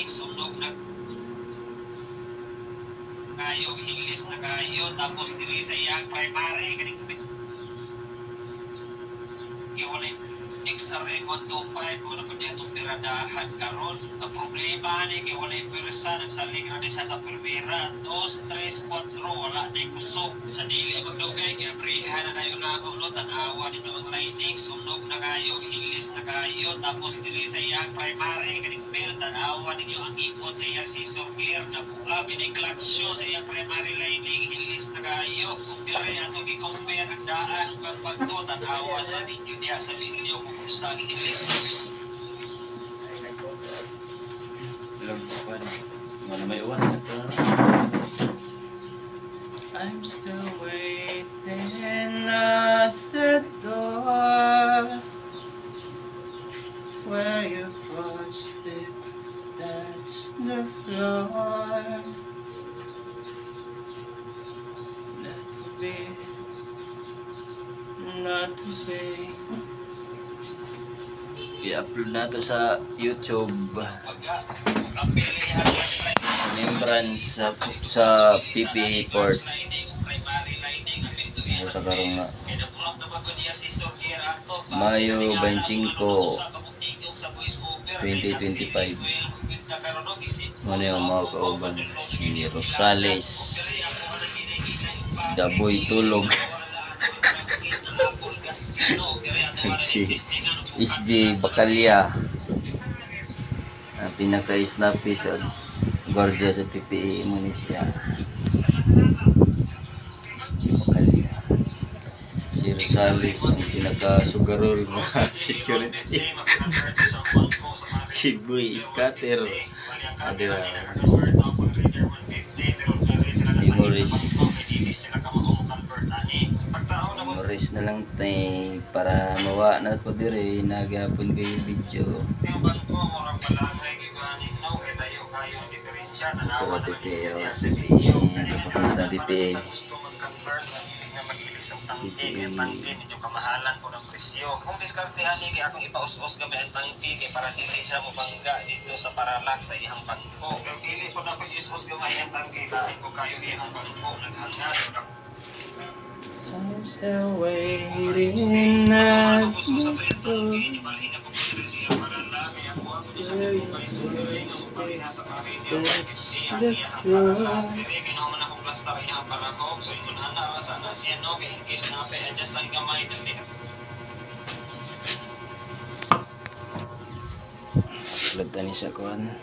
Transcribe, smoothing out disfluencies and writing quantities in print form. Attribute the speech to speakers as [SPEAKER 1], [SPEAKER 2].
[SPEAKER 1] sunog na kayo, hilis na kayo, tapos dili sa iyang primary, kaning wala XRA 125, wala po niya itong piradahan karon. Ang problema ni kaya wala yung pirsa, nagsaling na siya sa permira, 2, 3, 4, wala na yung kusog. Sa dili magdugay, kaya prihan na kayo labo, no? Tanawa nito ang lighting, sunog na kayo, hilis na kayo, tapos dili sa iyang primary, kaning bill, tanawa ninyo ang ipon sa iyang scissor gear, nabuha, kiniklatsyo sa iyang primary lighting, hilis na kayo. Kung dili ato i-compare ang daan, kung pagto, tanawa na ninyo niya sa video, kung saan hilis na gusto.
[SPEAKER 2] Ilang pa na. Mana may uwan na ito. I'm still waiting at the door where your footstep touch the floor. That could be not to fake. I-upload na to sa YouTube. Remembrance sa PPA port. Ito karong na Mayo 25, 2025. Ano yung mga kauban? Si Rosales, Daboy Tulog. Si SJ Bacalya, pinaka-snappy sa guardia sa PPA mo ni siya. SJ Bacalya. Si Rosales ang pinaka-sugarol na security. Si Boy Scatter. Adira Memories na lang tayo para mawa na ko dire nagapon ko yung video. Pero TPA napakita TPA
[SPEAKER 1] medyo kamahalan po ng presyo. Kung diskartehan ni akong ipaus-us gamay ang tangke kay para dili siya mabangga dito sa Paralag sa ihang bangko. Pero dili ko na ko ius-us gamay ang tangke dahil ko kayo ihang bangko naghangad.
[SPEAKER 2] I'm still waiting at the door. Lagtan ni sa kuhan.